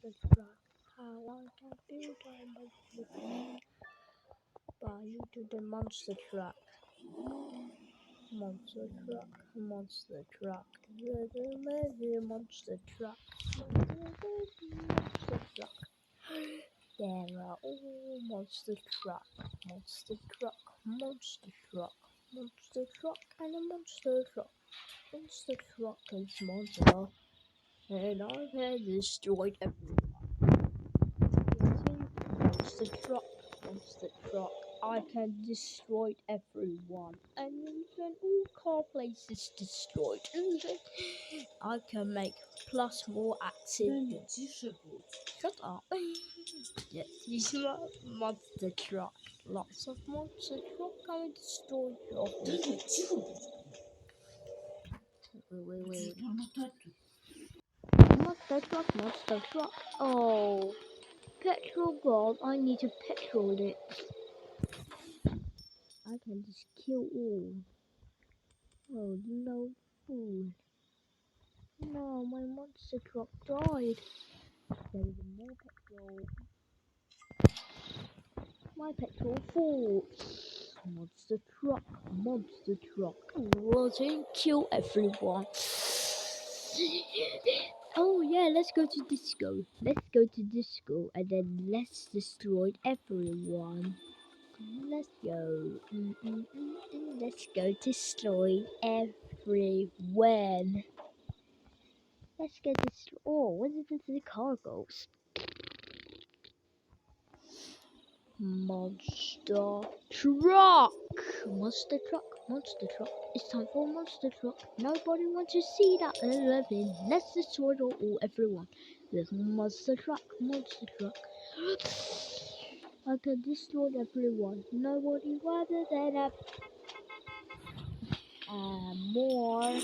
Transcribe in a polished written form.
monster truck. How I can build a monster truck by using the monster truck. Monster truck, monster truck, monster truck, monster truck. There are all monster truck, monster truck, monster truck, monster truck, and a monster truck. Monster truck is monster, and I have destroyed everyone. Monster truck, monster truck. I can destroy everyone, and even all car places destroyed. And then I can make plus more accidents. Shut up. Yes, he's a monster truck. Lots of monster truck can destroy your Wait. Monster truck, monster truck. Oh, petrol gone. I need to petrol it. I can just kill all. Oh no, fool. No, my monster truck died. There is more petrol. My petrol full. Monster truck, monster truck. Rosie, kill everyone. Oh yeah, let's go to disco. Let's go to disco and then let's destroy everyone. Let's go. Let's go destroy everyone. Let's get this. Oh, what is this? The cargoes. Monster truck. Monster truck. Monster truck. It's time for monster truck. Nobody wants to see that 11. Let's destroy all everyone. There's monster truck. Monster truck. I can destroy everyone. Nobody rather than a more.